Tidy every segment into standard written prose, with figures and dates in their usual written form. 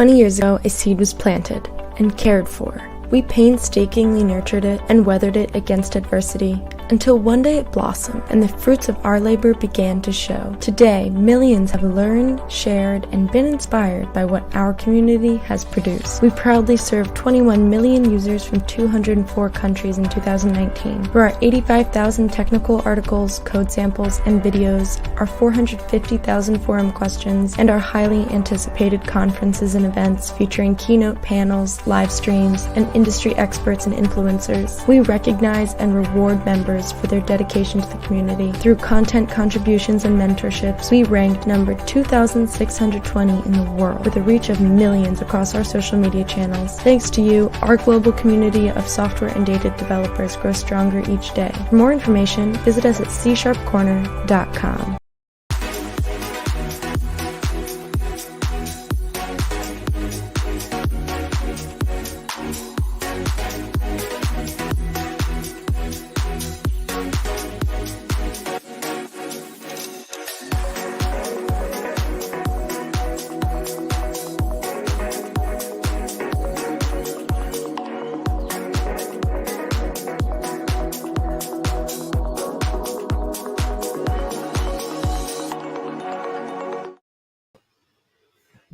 20 years ago, a seed was planted and cared for. We painstakingly nurtured it and weathered it against adversity until one day it blossomed and the fruits of our labor began to show. Today, millions have learned, shared, and been inspired by what our community has produced. We proudly serve 21 million users from 204 countries in 2019. Through our 85,000 technical articles, code samples, and videos, our 450,000 forum questions, and our highly anticipated conferences and events featuring keynote panels, live streams, and industry experts and influencers, we recognize and reward members for their dedication to the community. Through content contributions and mentorships, we ranked number 2,620 in the world with a reach of millions across our social media channels. Thanks to you, our global community of software and data developers grows stronger each day. For more information, visit us at csharpcorner.com.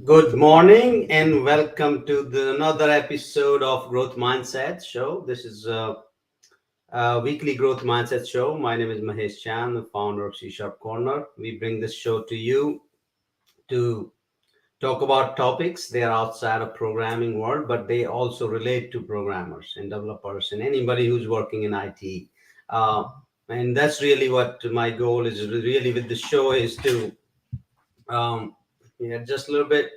Good morning and welcome to another episode of Growth Mindset Show. This is a weekly Growth Mindset Show. My name is Mahesh Chan, the founder of C# Corner. We bring this show to you to talk about topics. They are outside of programming world, but they also relate to programmers and developers and anybody who's working in IT. And that's really what my goal is really with the show is to just a little bit.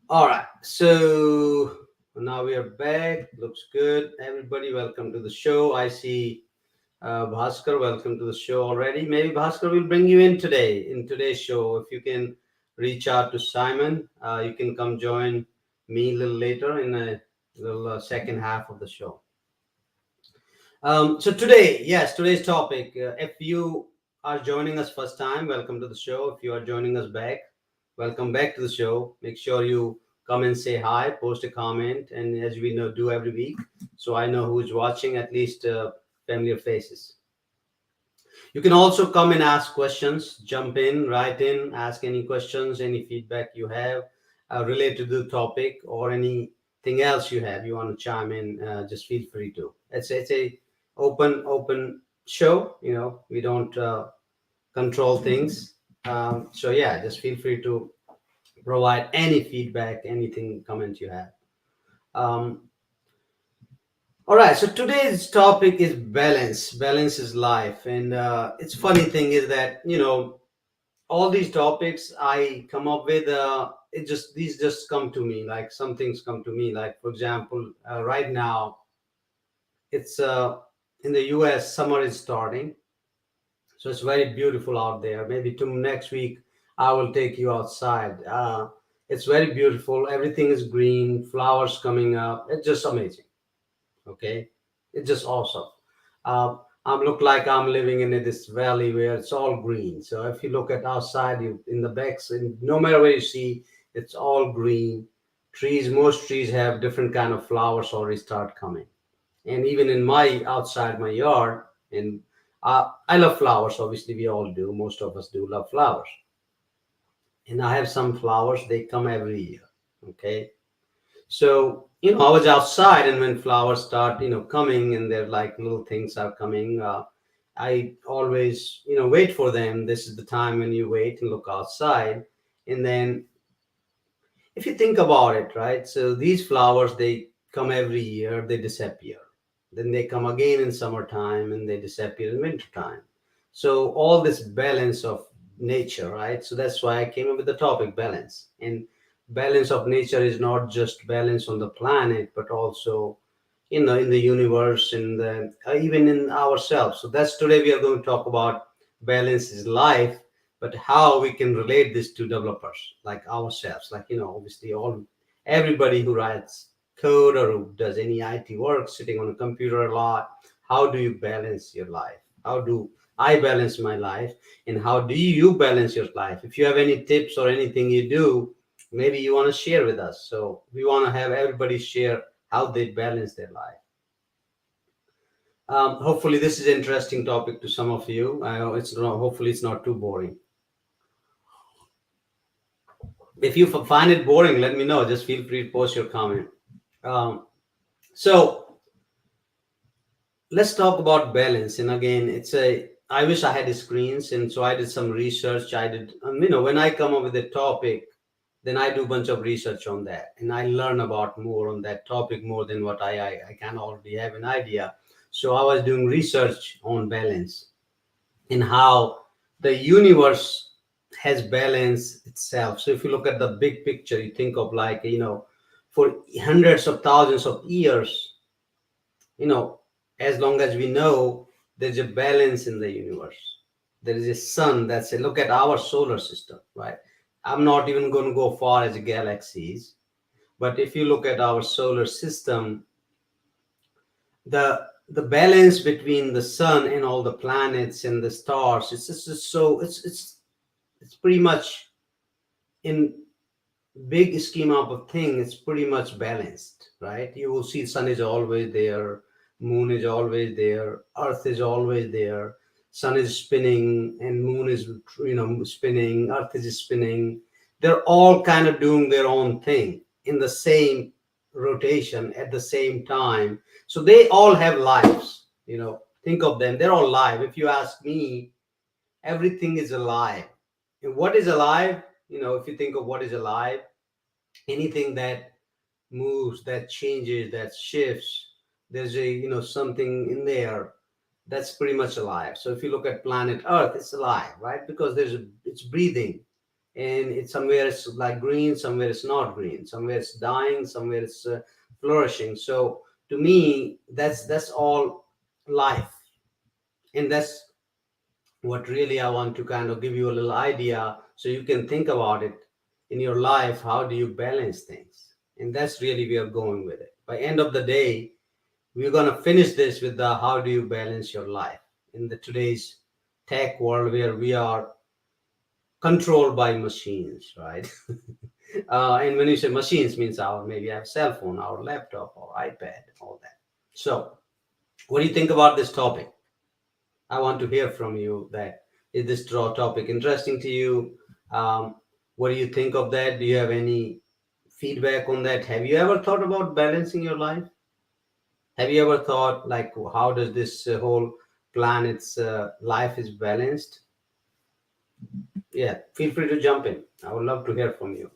All right, so now we are back. Looks good. Everybody, welcome to the show. I see Bhaskar, welcome to the show already. Maybe Bhaskar will bring you in today's show. If you can reach out to Simon, you can come join me a little later in a little second half of the show. So today's topic, if you are joining us first time, welcome to the show. If you are joining us back, welcome back to the show. Make sure you come and say hi, post a comment, and as we know, do every week, so I know who's watching, at least familiar faces. You can also come and ask questions, jump in, write in, ask any questions, any feedback you have related to the topic or anything else you have. You want to chime in, just feel free to. It's a open show. We don't control things. So just feel free to provide any feedback, anything, comment you have. All right, so today's topic is balance. Balance is life. And it's funny thing is that, all these topics I come up with, these just come to me, like some things come to me. Like, for example, right now, it's in the US, summer is starting. So it's very beautiful out there. Maybe next week, I will take you outside. It's very beautiful. Everything is green, flowers coming up. It's just amazing. Okay. It's just awesome. I look like I'm living in this valley where it's all green. So if you look at outside, in the backs, and no matter where you see, it's all green. Most trees have different kind of flowers already start coming. And even in outside my yard, and I love flowers. Obviously, we all do. Most of us do love flowers. And I have some flowers, they come every year. Okay. So, I was outside, and when flowers start, coming, and they're like little things are coming, I always, wait for them. This is the time when you wait and look outside. And then if you think about it, right? So these flowers, they come every year, they disappear. Then they come again in summertime and they disappear in wintertime. So all this balance of nature, right? So that's why I came up with the topic balance. And balance of nature is not just balance on the planet, but also in the universe and even in ourselves. So that's today we are going to talk about balance is life, but how we can relate this to developers like ourselves, like obviously everybody who writes code or who does any IT work, sitting on a computer a lot. How do you balance your life? How do I balance my life, and how do you balance your life? If you have any tips or anything you do maybe you want to share with us. So we want to have everybody share how they balance their life. Hopefully this is an interesting topic to some of you. I know it's not, hopefully it's not too boring. If you find it boring, let me know. Just feel free to post your comment. So let's talk about balance. And again, I wish I had screens, and so I did some research. I did, when I come up with a topic, then I do a bunch of research on that, and I learn about more on that topic more than what I can already have an idea. So I was doing research on balance and how the universe has balance itself. So if you look at the big picture, you think of like, for hundreds of thousands of years, you know, as long as we know, there's a balance in the universe. There is a sun. That's a look at our solar system, right? I'm not even going to go far as galaxies, but if you look at our solar system, the balance between the sun and all the planets and the stars, it's just so it's pretty much in big scheme of thing, it's pretty much balanced, right? You will see sun is always there, moon is always there, earth is always there, sun is spinning and moon is spinning, earth is spinning. They're all kind of doing their own thing in the same rotation at the same time. So they all have lives, think of them, they're all live. If you ask me, everything is alive. And what is alive? If you think of what is alive, anything that moves, that changes, that shifts, there's a something in there that's pretty much alive. So if you look at planet earth, it's alive, right? Because it's breathing, and it's somewhere it's like green, somewhere it's not green, somewhere it's dying, somewhere it's flourishing. So to me, that's all life. And that's what really I want to kind of give you a little idea so you can think about it in your life. How do you balance things? And that's really we are going with it. By end of the day, we're going to finish this with the how do you balance your life in the today's tech world where we are controlled by machines, right? And when you say machines, means maybe our cell phone, our laptop, or iPad, all that. So what do you think about this topic? I want to hear from you. That is this topic interesting to you? What do you think of that? Do you have any feedback on that? Have you ever thought about balancing your life? Have you ever thought like how does this whole planet's life is balanced? Yeah, feel free to jump in. I would love to hear from you.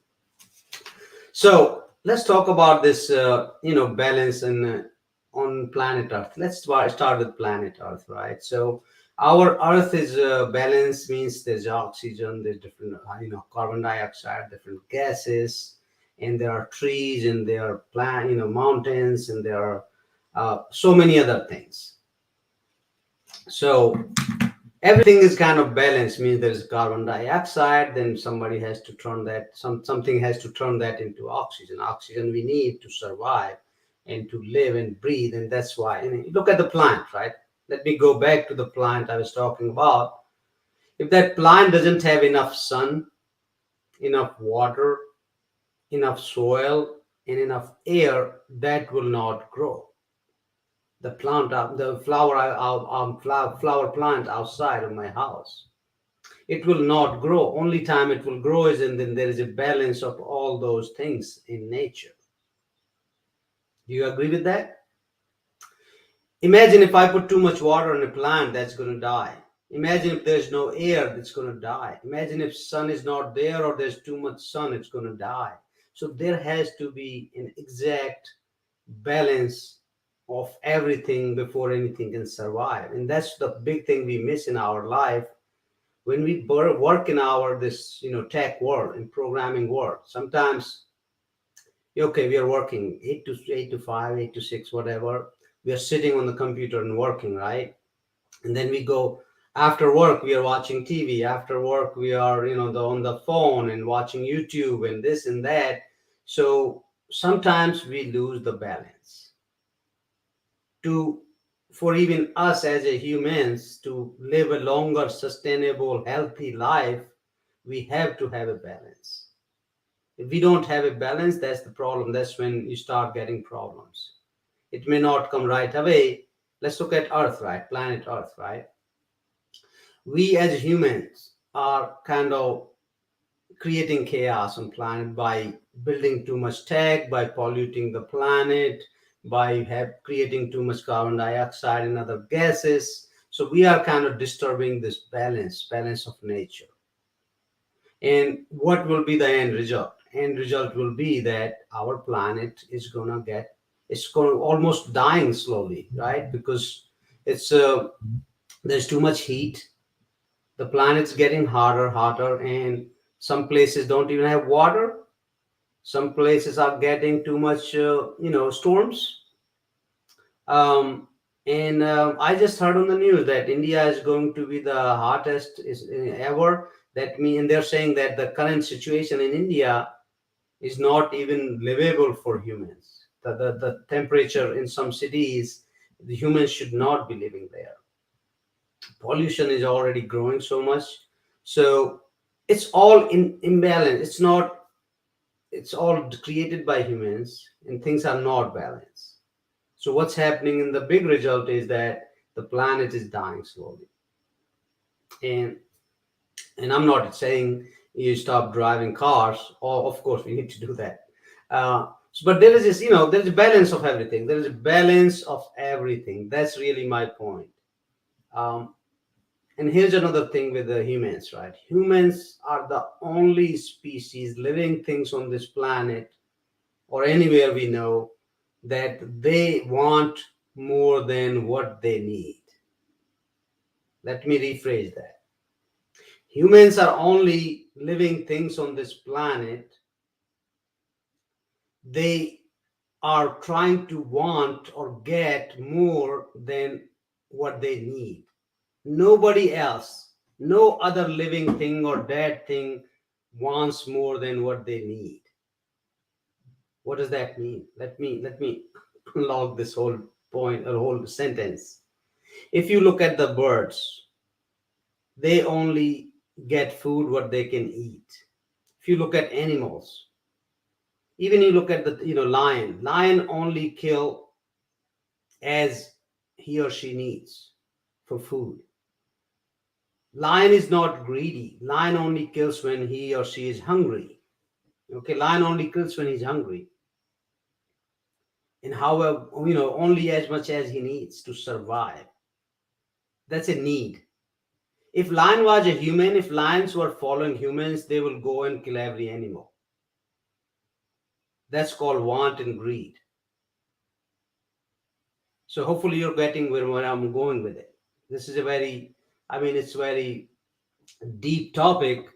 So let's talk about this, balance and on planet Earth. Let's start with planet Earth, right? So our Earth is balanced, means there's oxygen, there's different, carbon dioxide, different gases, and there are trees, and there are mountains, and there are so many other things. So everything is kind of balanced, means there's carbon dioxide, then somebody has to turn that, something has to turn that into oxygen. Oxygen we need to survive and to live and breathe. And that's why, and look at the plant, right? Let me go back to the plant I was talking about. If that plant doesn't have enough sun, enough water, enough soil, and enough air, that will not grow. The plant, the flower plant outside of my house, it will not grow. Only time it will grow is, and then there is a balance of all those things in nature. Do you agree with that? Imagine if I put too much water on a plant, that's going to die. Imagine if there's no air, that's going to die. Imagine if sun is not there or there's too much sun, it's going to die. So there has to be an exact balance of everything before anything can survive. And that's the big thing we miss in our life when we work in our this tech world and programming world. Sometimes okay, we are working 8 to 5, 8 to 6, whatever. We are sitting on the computer and working, right? And then we go after work, we are watching TV. After work, we are on the phone and watching YouTube and this and that. So sometimes we lose the balance. For even us as a humans to live a longer, sustainable, healthy life, we have to have a balance. If we don't have a balance, that's the problem. That's when you start getting problems. It may not come right away. Let's look at Earth, right? Planet Earth, right? We as humans are kind of creating chaos on planet by building too much tech, by polluting the planet, by creating too much carbon dioxide and other gases. So we are kind of disturbing this balance of nature. And what will be the end result? End result will be that our planet is gonna get, it's going almost dying slowly, right? Because it's there's too much heat. The planet's getting hotter, and some places don't even have water. Some places are getting too much, storms. And I just heard on the news that India is going to be the hottest ever. And they're saying that the current situation in India is not even livable for humans. The temperature in some cities, the humans should not be living there. Pollution is already growing so much. So it's all in imbalance. It's all created by humans, and things are not balanced. So what's happening in the big result is that the planet is dying slowly. And and I'm not saying you stop driving cars, or of course we need to do that. But there is this, there's a balance of everything. There is a balance of everything. That's really my point. um, and here's another thing with the humans, right? Humans are the only species, living things on this planet or anywhere we know, that they want more than what they need. Let me rephrase that. Humans are only living things on this planet. They are trying to want or get more than what they need. Nobody else, no other living thing or dead thing wants more than what they need. What does that mean? Let me log this whole point or whole sentence. If you look at the birds, they only get food what they can eat. If you look at animals, even you look at the lion only kill as he or she needs for food. Lion is not greedy. Lion only kills when he or she is hungry. Okay, lion only kills when he's hungry. And however, only as much as he needs to survive. That's a need. If lion was a human, if lions were following humans, they will go and kill every animal. That's called want and greed. So hopefully you're getting where I'm going with it. This is it's very deep topic,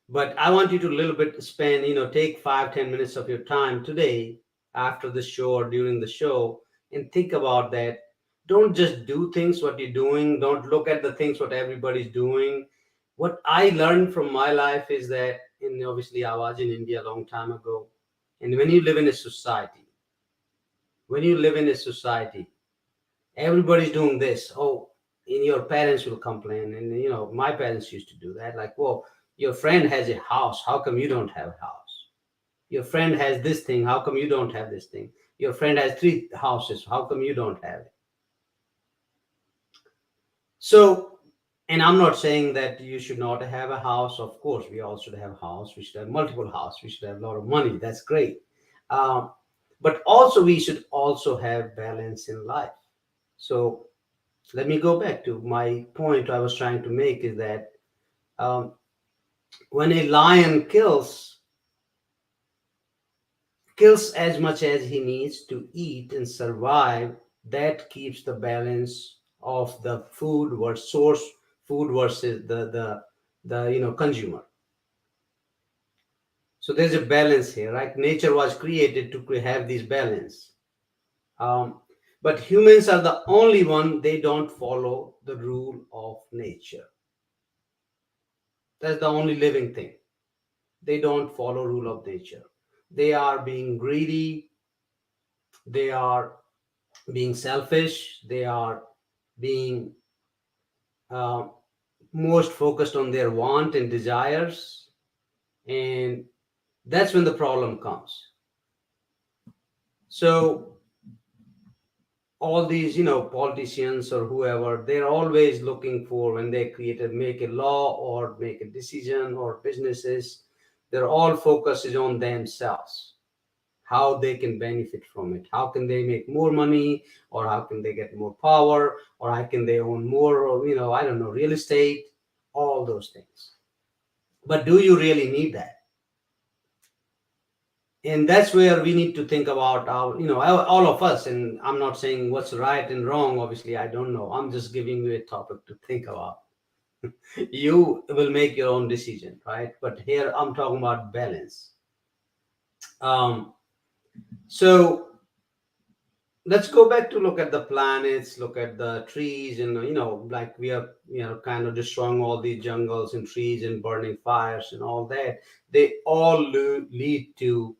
but I want you to a little bit spend, take 5-10 minutes of your time today after the show or during the show and think about that. Don't just do things what you're doing. Don't look at the things what everybody's doing. What I learned from my life is that, and obviously I was in India a long time ago, and when you live in a society, everybody's doing this. Oh, and your parents will complain. And my parents used to do that. Like, well, your friend has a house. How come you don't have a house? Your friend has this thing. How come you don't have this thing? Your friend has 3 houses. How come you don't have it? So, and I'm not saying that you should not have a house. Of course, we all should have a house. We should have multiple houses. We should have a lot of money. That's great. Um, but also, we should also have balance in life. So let me go back to my point I was trying to make is that um, when a lion kills as much as he needs to eat and survive, that keeps the balance of the food versus source food versus the consumer. So there's a balance here, right? Nature was created to have this balance. um, but humans are the only one, they don't follow the rule of nature. That's the only living thing. They don't follow rule of nature. They are being greedy. They are being selfish. They are being uh, most focused on their want and desires. And That's when the problem comes. So all these, politicians or whoever, they're always looking for, when they make a law or make a decision, or businesses, they're all focuses on themselves, how they can benefit from it, how can they make more money, or how can they get more power, or how can they own more, or, I don't know, real estate, all those things. But do you really need that? And that's where we need to think about our, all of us. And I'm not saying what's right and wrong, obviously I don't know, I'm just giving you a topic to think about. You will make your own decision, right? But here I'm talking about balance. So let's go back to look at the planets, look at the trees, and like we are, kind of destroying all these jungles and trees and burning fires and all that. They all lead to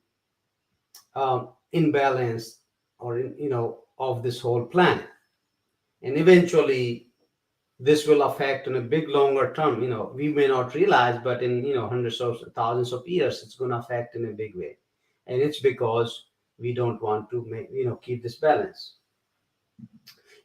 imbalance, or of this whole planet. And eventually this will affect in a big longer term, we may not realize, but in hundreds of thousands of years it's going to affect in a big way. And it's because we don't want to make, keep this balance.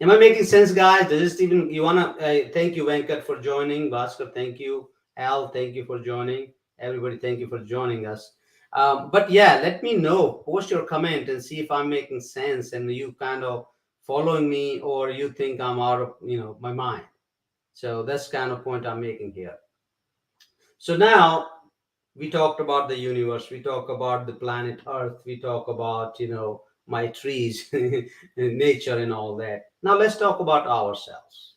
Am I making sense, guys? Does this even, you want to thank you, Venkat, for joining. Bhaskar, thank you. Al, thank you for joining. Everybody, thank you for joining us. But yeah, let me know, post your comment and see if I'm making sense and you kind of following me, or you think I'm out of my mind. So that's kind of point I'm making here. So now we talked about the universe, we talk about the planet Earth, we talk about my trees, nature and all that. Now let's talk about ourselves,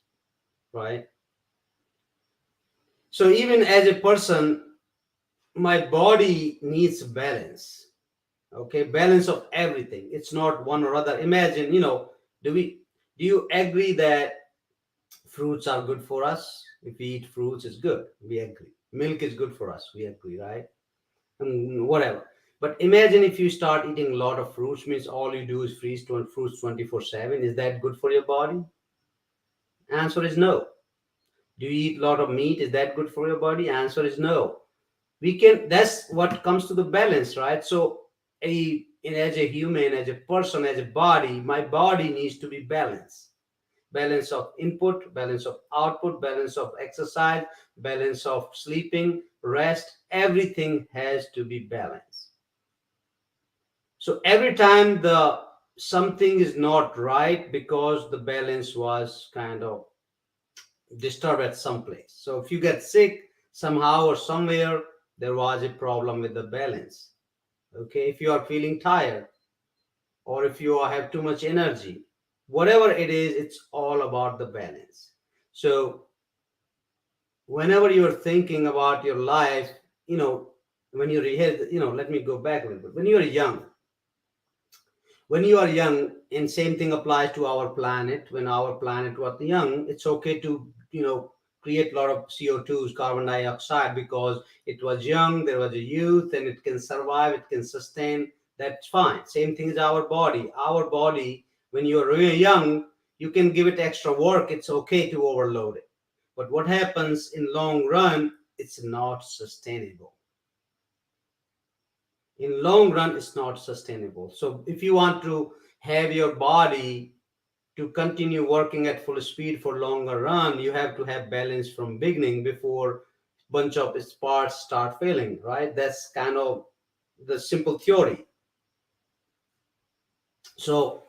right? So even as a person, my body needs balance. Okay, balance of everything. It's not one or other. Imagine, do you agree that fruits are good for us? If we eat fruits, it's good, we agree. Milk is good for us, we agree, right? And whatever. But imagine if you start eating a lot of fruits, means all you do is freeze fruits 24/7. Is that good for your body? Answer is no. Do you eat a lot of meat? Is that good for your body? Answer is no. That's what comes to the balance, right? So as a human, as a person, as a body, my body needs to be balanced. Balance of input, balance of output, balance of exercise, balance of sleeping, rest, everything has to be balanced. So every time something is not right, because the balance was kind of disturbed at some place. So if you get sick somehow or somewhere, there was a problem with the balance. Okay, if you are feeling tired, or if you have too much energy, whatever it is, it's all about the balance. So whenever you're thinking about your life, when you're here, let me go back a little bit. When you are young, and same thing applies to our planet. When our planet was young, it's okay to create a lot of CO2s, carbon dioxide, because it was young, there was a youth, and it can survive, it can sustain. That's fine. Same thing as our body. Our body, when you're really young, you can give it extra work, it's okay to overload it. But what happens in long run, it's not sustainable. In long run, it's not sustainable. So if you want to have your body to continue working at full speed for longer run, you have to have balance from beginning, before bunch of its parts start failing, right? That's kind of the simple theory. So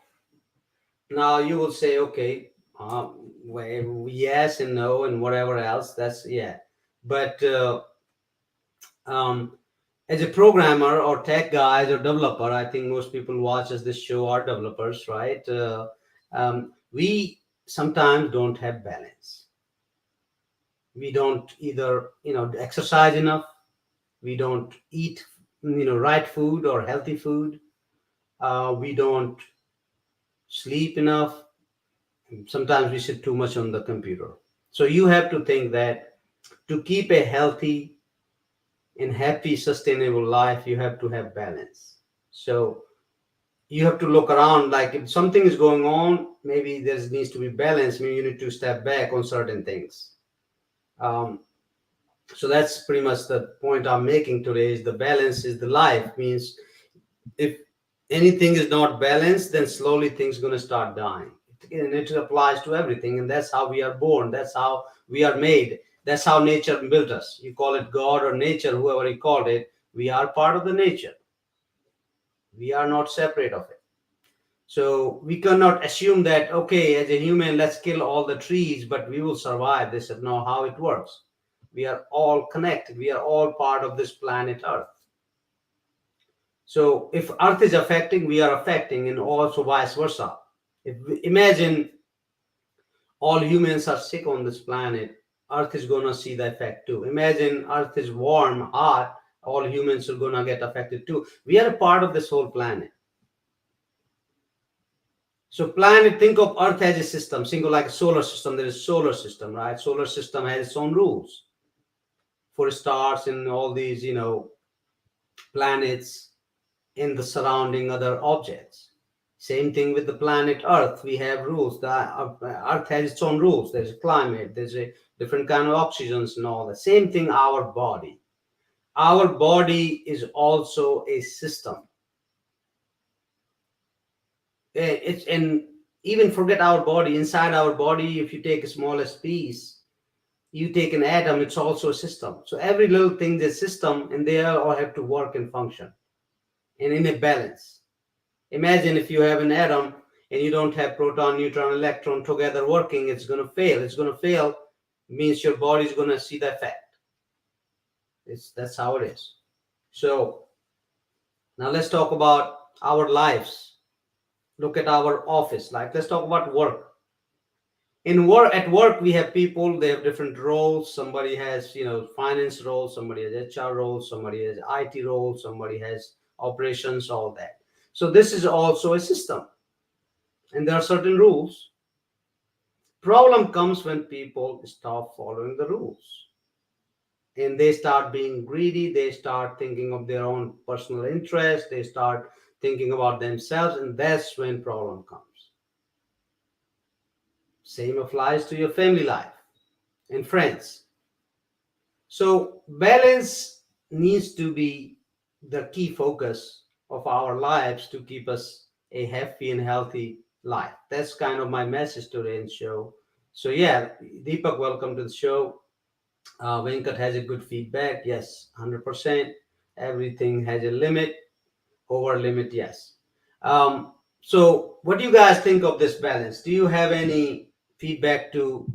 now you will say, okay, well, yes and no and whatever else, that's yeah. But as a programmer or tech guys or developer, I think most people watches this show are developers, right? We sometimes don't have balance. We don't either exercise enough, we don't eat right food or healthy food, we don't sleep enough, sometimes we sit too much on the computer. So you have to think that to keep a healthy and happy sustainable life, you have to have balance. So you have to look around, like if something is going on, maybe there needs to be balance, maybe you need to step back on certain things. So that's pretty much the point I'm making today, is the balance is the life. Means if anything is not balanced, then slowly things going to start dying. And it applies to everything, and that's how we are born, that's how we are made, that's how nature built us. You call it God or nature, whoever you called it, we are part of the nature. We are not separate of it. So we cannot assume that, okay, as a human, let's kill all the trees, but we will survive. This is not how it works. We are all connected. We are all part of this planet Earth. So if Earth is affecting, we are affecting, and also vice versa. Imagine all humans are sick on this planet, Earth is going to see the effect too. Imagine Earth is warm, hot, all humans are going to get affected too. We are a part of this whole planet. So planet, think of Earth as a system, think of like a solar system. There is solar system, right? Solar system has its own rules for stars and all these, planets in the surrounding other objects. Same thing with the planet Earth. We have rules. The Earth has its own rules. There's a climate. There's a different kind of oxygens and all that. Same thing. Our body. Our body is also a system. It's and even forget our body. Inside our body, if you take a smallest piece, you take an atom. It's also a system. So every little thing is a system, and they all have to work and function, and in a balance. Imagine if you have an atom and you don't have proton, neutron, electron together working, it's going to fail. It's going to fail means your body is going to see the effect. That's how it is. So now let's talk about our lives. Look at our office. Like, let's talk about work. At work, we have people. They have different roles. Somebody has finance role. Somebody has HR role. Somebody has IT role. Somebody has operations. All that. So this is also a system, and there are certain rules. Problem comes when people stop following the rules, and they start being greedy. They start thinking of their own personal interest. They start thinking about themselves, and that's when problem comes. Same applies to your family life and friends. So balance needs to be the key focus of our lives to keep us a happy and healthy life. That's kind of my message today in the show. So yeah, Deepak, welcome to the show. Venkat has a good feedback. Yes, 100%. Everything has a limit. Over limit, yes. So what do you guys think of this balance? Do you have any feedback to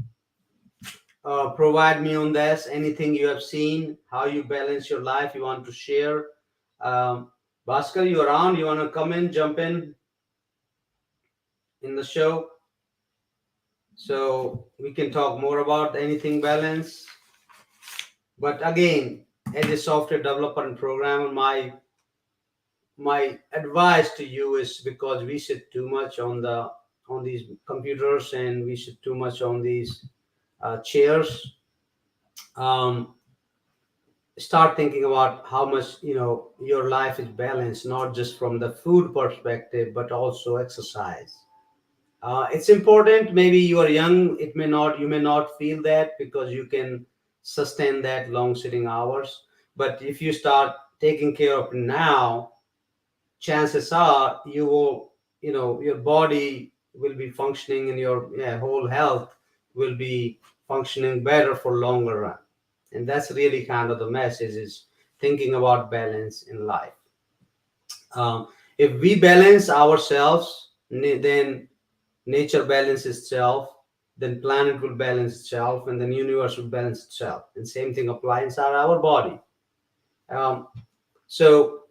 provide me on this? Anything you have seen, how you balance your life, you want to share? Um, Bhaskar, you around? You want to come in, jump in the show? So we can talk more about anything balance. But again, as a software developer and programmer, my advice to you is, because we sit too much on these computers and we sit too much on these chairs. Um, Start thinking about how much your life is balanced, not just from the food perspective, but also exercise. It's important. Maybe you are young, you may not feel that because you can sustain that long sitting hours. But if you start taking care of it now, chances are you will, your body will be functioning, and your whole health will be functioning better for longer run. And that's really kind of the message, is thinking about balance in life. If we balance ourselves, then nature balances itself, then planet will balance itself, and then universe will balance itself. And same thing applies inside our body. So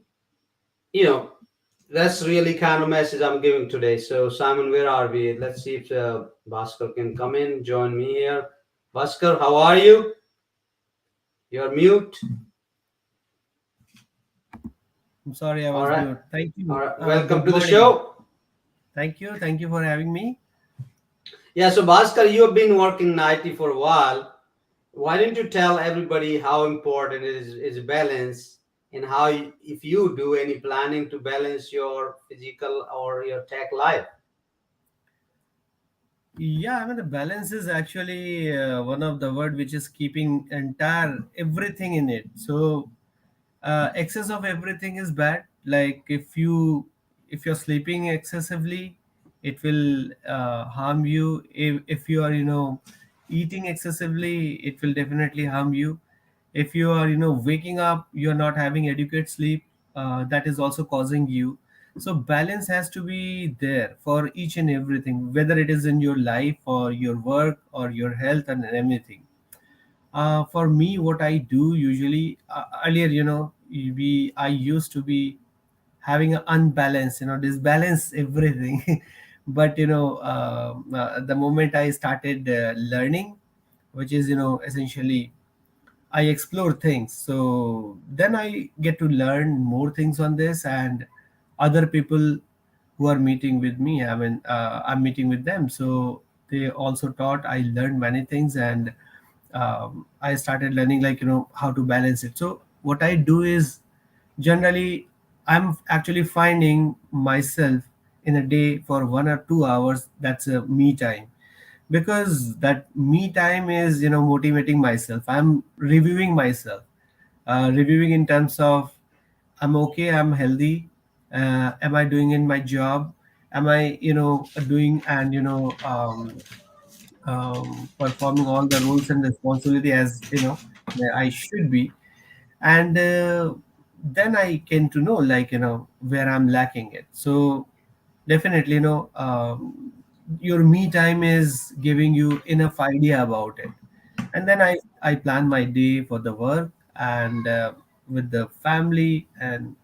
that's really kind of message I'm giving today. So Simon, where are we? Let's see if Bhaskar can come in, join me here. Bhaskar, how are you? You're mute. I'm sorry, I was mute. Thank you. All right. Welcome to the show. Thank you. Thank you for having me. Yeah, so Bhaskar, you have been working in IT for a while. Why don't you tell everybody how important is balance, and how, if you do any planning to balance your physical or your tech life? Yeah, I mean the balance is actually one of the word which is keeping entire everything in it. So excess of everything is bad. Like if you're sleeping excessively, it will harm you. If you are eating excessively, it will definitely harm you. If you are waking up, you're not having adequate sleep, that is also causing you. So balance has to be there for each and everything, whether it is in your life or your work or your health and everything. For me, what I do usually, earlier, I used to be having an unbalance, disbalance everything. But the moment I started learning, which is essentially I explore things. So then I get to learn more things on this, and other people who are meeting with me. I mean, I'm meeting with them, so they also taught. I learned many things, and I started learning like how to balance it. So what I do is generally I'm actually finding myself in a day for 1 or 2 hours. That's a me time, because that me time is motivating myself. I'm reviewing myself, reviewing in terms of I'm okay, I'm healthy, am I doing in my job, am I doing and performing all the roles and responsibility as I should be. And then I came to know like where I'm lacking it. So definitely your me time is giving you enough idea about it. And then I plan my day for the work and with the family and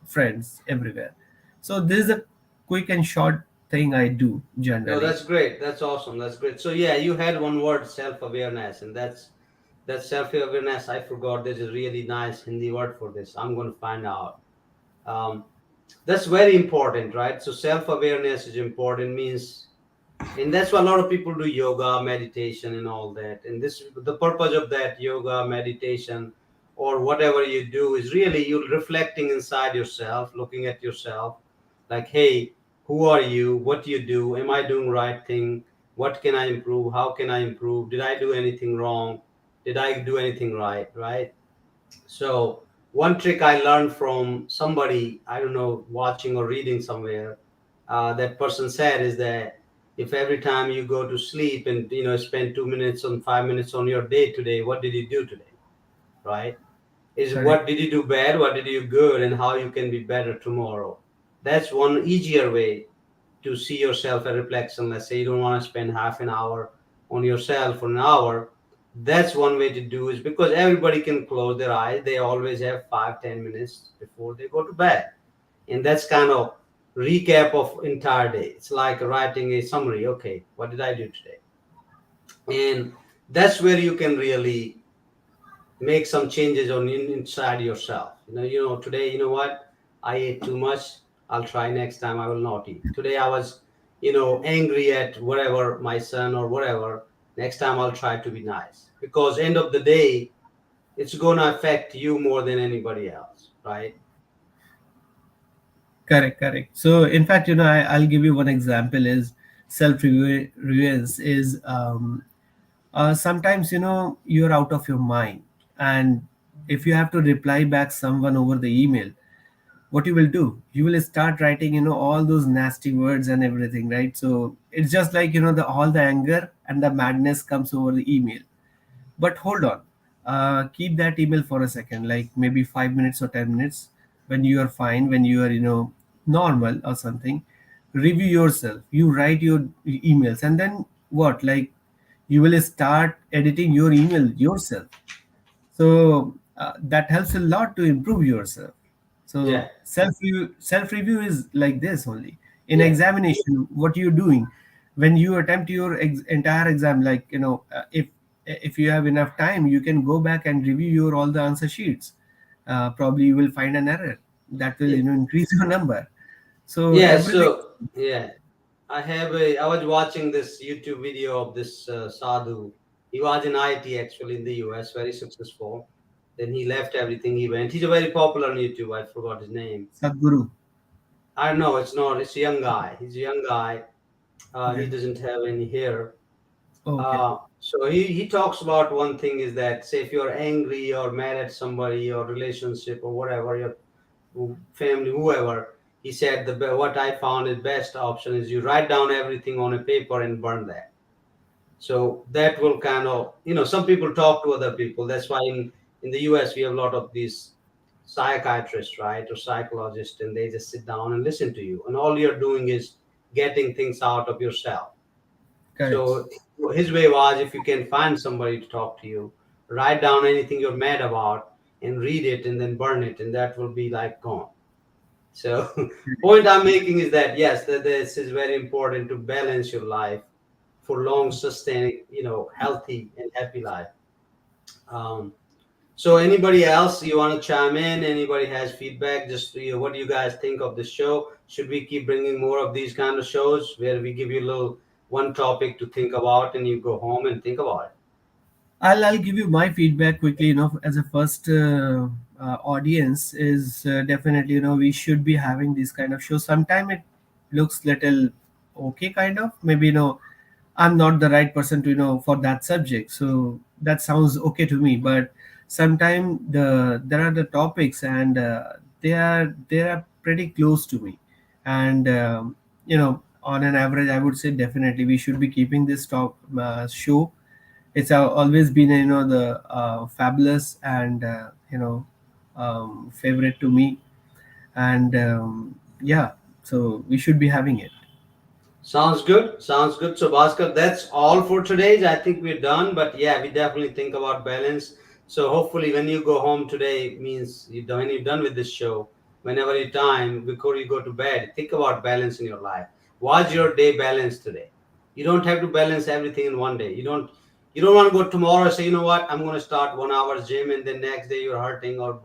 friends everywhere. So this is a quick and short thing I do No, generally. that's great. That's awesome. That's great. So yeah, you had one word, self-awareness, and that's self-awareness. I forgot. There's a really nice Hindi word for this. I'm going to find out. Um, that's very important, right? So self-awareness is important. Means, and that's why a lot of people do yoga, meditation, and all that. And this, the purpose of that yoga, meditation, or whatever you do is really you reflecting inside yourself, looking at yourself, like, hey, who are you? What do you do? Am I doing right thing? What can I improve? How can I improve? Did I do anything wrong? Did I do anything right? Right? So one trick I learned from somebody, I don't know, watching or reading somewhere, that person said is that if every time you go to sleep and spend 2 minutes on 5 minutes on your day today, what did you do today, right? Is Correct. what did you do bad, what did you good, and how you can be better tomorrow. That's one easier way to see yourself a reflection. Let's say you don't want to spend half an hour on yourself for an hour. That's one way to do is because everybody can close their eyes. They always have 5-10 minutes before they go to bed. And that's kind of recap of entire day. It's like writing a summary. Okay, what did I do today? And that's where you can really make some changes on inside yourself. Today, you know what? I ate too much. I'll try next time. I will not eat. Today I was, angry at whatever my son or whatever. Next time I'll try to be nice because end of the day, it's gonna affect you more than anybody else, right? Correct, correct. So, in fact, I'll give you one example is self-reliance is sometimes, you're out of your mind. And if you have to reply back someone over the email, what you will do? You will start writing, all those nasty words and everything, right? So it's just like, all the anger and the madness comes over the email. But hold on, keep that email for a second, like maybe 5 minutes or 10 minutes. When you are fine, when you are normal or something, review yourself. You write your emails, and then what? Like you will start editing your email yourself. So that helps a lot to improve yourself. So Yeah, self review is like this only. In yeah, examination, what you're doing when you attempt your entire exam, like if you have enough time, you can go back and review your all the answer sheets. Probably you will find an error that will yeah, increase your number. So yeah. everything. So yeah, I was watching this YouTube video of this sadhu. He was in IT actually in the US, very successful. Then he left everything. He went. He's a very popular on YouTube. I forgot his name. Sadhguru. I don't know. It's not. It's a young guy. He's a young guy. He Okay. doesn't have any hair. Okay. So he talks about one thing is that, say, if you're angry or mad at somebody or relationship or whatever, your family, whoever, he said what I found is best option is you write down everything on a paper and burn that. So that will kind of, some people talk to other people. That's why in the US we have a lot of these psychiatrists, right, or psychologists, and they just sit down and listen to you, and all you're doing is getting things out of yourself. Correct. So his way was, if you can find somebody to talk to you, write down anything you're mad about and read it and then burn it, and that will be like gone. So point I'm making is that yes, that this is very important to balance your life for long, sustaining, healthy and happy life. Um, so anybody else you want to chime in? Anybody has feedback? Just what do you guys think of the show? Should we keep bringing more of these kind of shows where we give you a little one topic to think about and you go home and think about it? I'll give you my feedback quickly. As a first audience, is definitely we should be having this kind of show. Sometime it looks little okay, kind of maybe I'm not the right person to for that subject, so that sounds okay to me. But sometimes there are the topics, and they are pretty close to me, and on an average, I would say definitely we should be keeping this talk show. It's always been the fabulous and favorite to me, and yeah, so we should be having it. Sounds good. Sounds good. So, Bhaskar, that's all for today. I think we're done. But yeah, we definitely think about balance. So, hopefully, when you go home today, means when you're done with this show, whenever you time before you go to bed, think about balance in your life. Was your day balanced today? You don't have to balance everything in one day. You don't want to go tomorrow and say, you know what, I'm going to start 1 hour gym, and then next day you're hurting or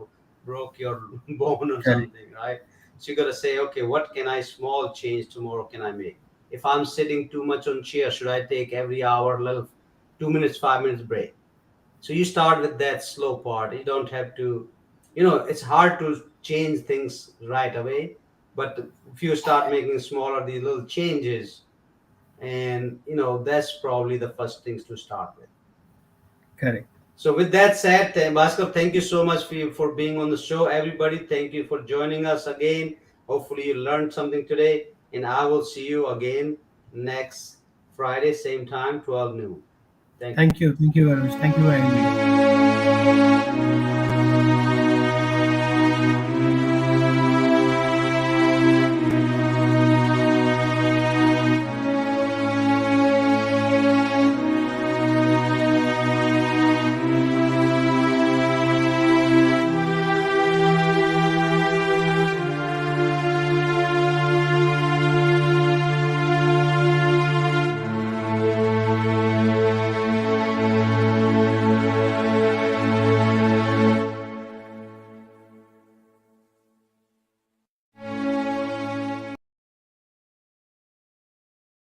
broke your bone or Correct. something, right? So you got to say, okay, what can I small change tomorrow can I make? If I'm sitting too much on chair, should I take every hour little 2 minutes, 5 minutes break? So you start with that slow part. You don't have to, it's hard to change things right away. But if you start making smaller these little changes, and that's probably the first things to start with. Correct. So with that said, Bhaskar, thank you so much for being on the show. Everybody, thank you for joining us again. Hopefully you learned something today, and I will see you again next Friday, same time, 12 noon. Thank you. Thank you very much. Thank you very much.